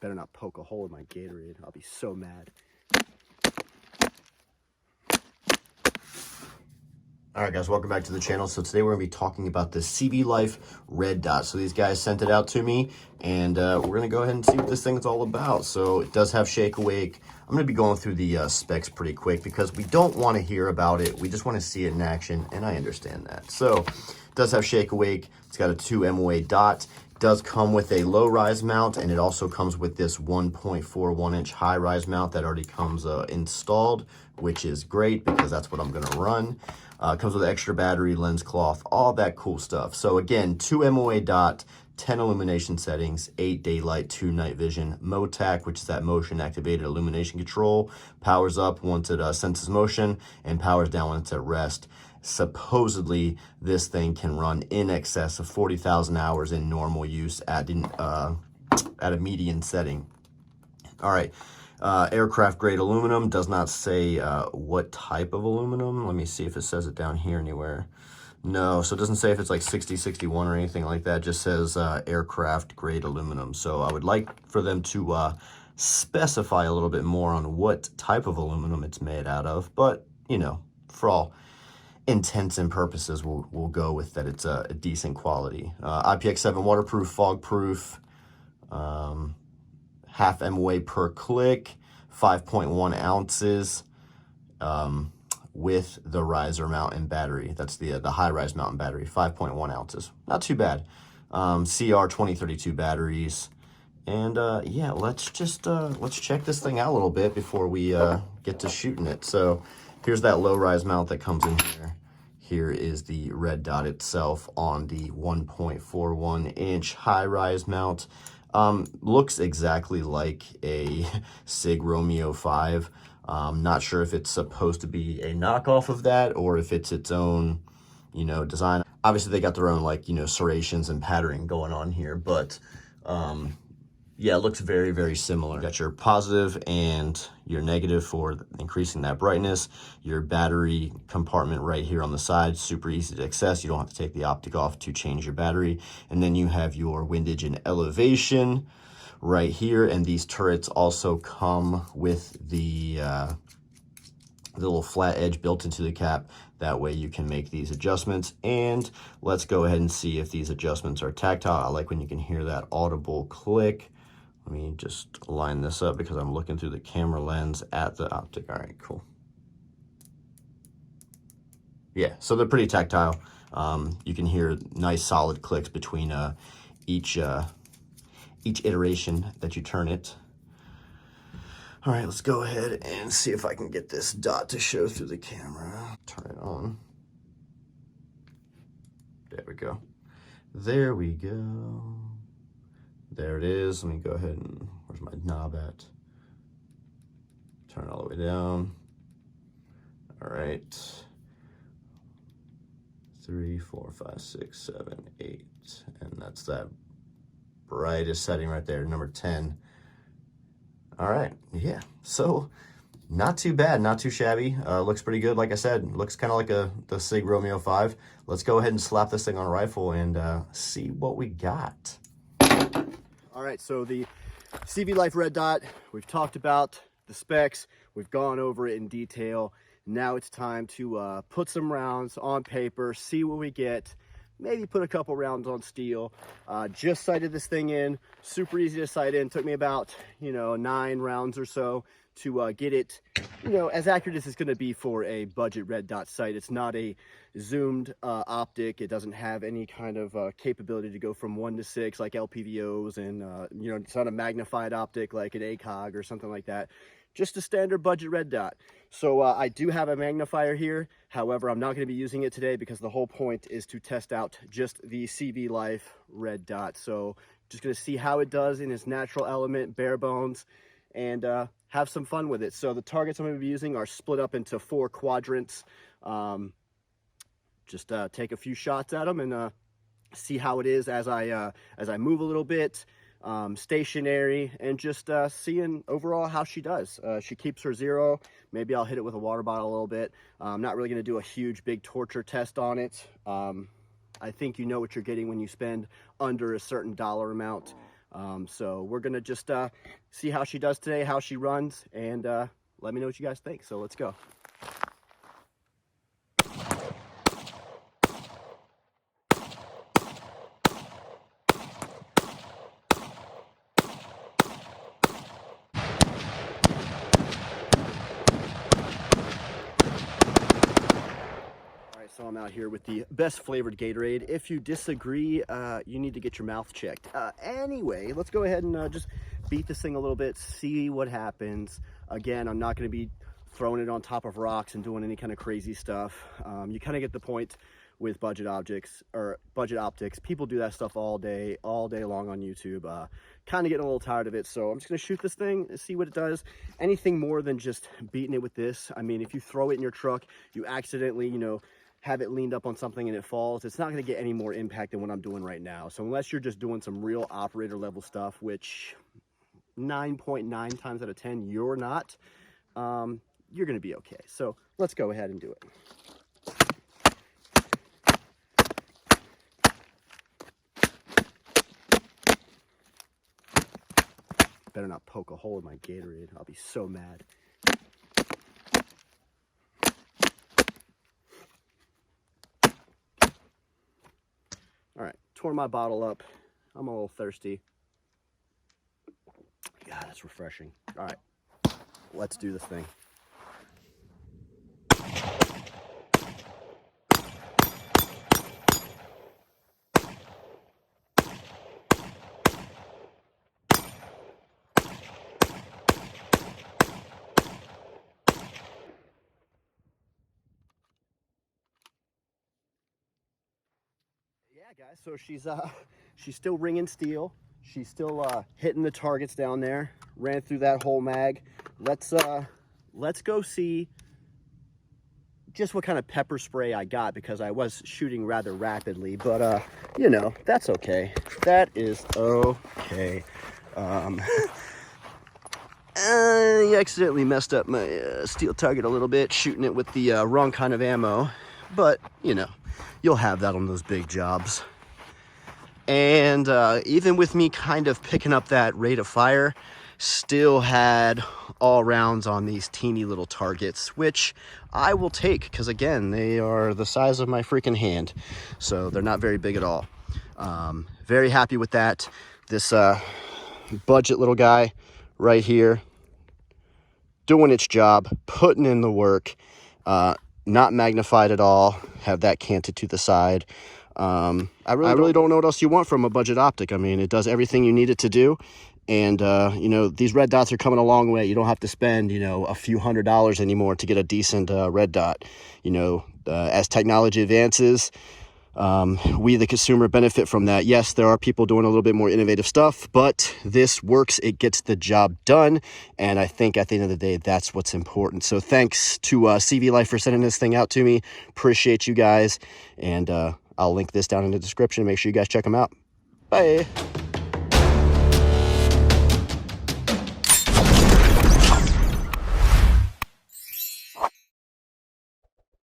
better not poke a hole in my Gatorade. I'll be so mad. All right, guys, welcome back to the channel. So today we're going to be talking about the CVLIFE Red Dot. So these guys sent it out to me, and we're going to go ahead and see what this thing is all about. So it does have shake awake. I'm going to be going through the specs pretty quick because we don't want to hear about it. We just want to see it in action, and I understand that. So it does have shake awake. It's got a 2 MOA dot. It does come with a low rise mount, and it also comes with this 1.41 inch high rise mount that already comes installed, which is great because that's what I'm going to run. Comes with extra battery, lens cloth, all that cool stuff. So again, 2 MOA dot, 10 illumination settings, 8 daylight, 2 night vision, MOTAC, which is that motion activated illumination control, powers up once it senses motion and powers down when it's at rest. Supposedly, this thing can run in excess of 40,000 hours in normal use at a median setting. All right. Aircraft grade aluminum, does not say what type of aluminum. Let me see if it says it down here anywhere. No, so it doesn't say if it's like 60, 61 or anything like that. It just says aircraft grade aluminum. So I would like for them to specify a little bit more on what type of aluminum it's made out of. But, you know, for all intents and purposes, we'll go with that it's a decent quality. IPX7 waterproof, fog proof, half MOA per click, 5.1 ounces with the riser mount and battery. That's the high rise mount and battery, 5.1 ounces. Not too bad. CR 2032 batteries. And yeah, let's check this thing out a little bit before we get to shooting it. So here's that low rise mount that comes in here. Here is the Red Dot itself on the 1.41 inch high rise mount. Looks exactly like a SIG Romeo 5. Not sure if it's supposed to be a knockoff of that or if it's its own, you know, design. Obviously, they got their own, like, you know, serrations and patterning going on here, but yeah, it looks very, very similar. You got your positive and your negative for increasing that brightness. Your battery compartment right here on the side, super easy to access. You don't have to take the optic off to change your battery. And then you have your windage and elevation right here. And these turrets also come with the little flat edge built into the cap. That way you can make these adjustments. And let's go ahead and see if these adjustments are tactile. I like when you can hear that audible click. Let me just line this up because I'm looking through the camera lens at the optic. All right, cool. Yeah, so they're pretty tactile. You can hear nice solid clicks between each iteration that you turn it. All right, let's go ahead and see if I can get this dot to show through the camera. Turn it on. There we go. There we go. There it is. Let me go ahead and, where's my knob at? Turn it all the way down. All right. 3, 4, 5, 6, 7, 8. And that's that brightest setting right there, number 10. All right, yeah. So not too bad, not too shabby. Looks pretty good. Like I said, looks kind of like the SIG Romeo 5. Let's go ahead and slap this thing on a rifle and see what we got. All right, so the CVLIFE Red Dot, we've talked about the specs, we've gone over it in detail. Now it's time to put some rounds on paper, see what we get, maybe put a couple rounds on steel. Just sighted this thing in, super easy to sight in. Took me about, you know, 9 rounds or so to get it, you know, as accurate as it's going to be for a budget red dot sight. It's not a zoomed optic. It doesn't have any kind of capability to go from 1 to 6 like LPVOs, and you know, it's not a magnified optic like an ACOG or something like that. Just a standard budget red dot. So I do have a magnifier here. However, I'm not going to be using it today because the whole point is to test out just the CVLIFE Red Dot. So just going to see how it does in its natural element, bare bones, and have some fun with it. So the targets I'm going to be using are split up into 4 quadrants. Just take a few shots at them and see how it is as I move a little bit. Stationary, and just seeing overall how she does. She keeps her 0. Maybe I'll hit it with a water bottle a little bit. I'm not really going to do a huge big torture test on it. I think you know what you're getting when you spend under a certain dollar amount. So we're gonna just see how she does today, how she runs, and let me know what you guys think. So let's go. So I'm out here with the best flavored Gatorade. If you disagree, you need to get your mouth checked. Anyway, let's go ahead and just beat this thing a little bit, see what happens. Again, I'm not going to be throwing it on top of rocks and doing any kind of crazy stuff. You kind of get the point with budget optics. People do that stuff all day long on YouTube. Kind of getting a little tired of it, so I'm just going to shoot this thing and see what it does. Anything more than just beating it with this. I mean, if you throw it in your truck, you accidentally, you know, have it leaned up on something and it falls, it's not going to get any more impact than what I'm doing right now. So unless you're just doing some real operator level stuff, which 9.9 times out of 10 you're not, you're going to be okay. So let's go ahead and do it. Better not poke a hole in my Gatorade. I'll be so mad. All right, tore my bottle up. I'm a little thirsty. God, that's refreshing. All right, let's do this thing. Yeah, guys, so she's still ringing steel. She's still hitting the targets down there. Ran through that whole mag. Let's go see just what kind of pepper spray I got, because I was shooting rather rapidly, but you know, that's okay. That is okay. I accidentally messed up my steel target a little bit shooting it with the wrong kind of ammo, but you know, you'll have that on those big jobs. And even with me kind of picking up that rate of fire, still had all rounds on these teeny little targets, which I will take because, again, they are the size of my freaking hand. So they're not very big at all. Very happy with that. This budget little guy right here, doing its job, putting in the work, not magnified at all, have that canted to the side. I really don't know what else you want from a budget optic. I mean, it does everything you need it to do. And, you know, these red dots are coming a long way. You don't have to spend, you know, a few $100s anymore to get a decent red dot. You know, as technology advances, we, the consumer, benefit from that. Yes, there are people doing a little bit more innovative stuff, but this works. It gets the job done. And I think at the end of the day, that's what's important. So thanks to CVLIFE for sending this thing out to me. Appreciate you guys. And I'll link this down in the description. Make sure you guys check them out. Bye.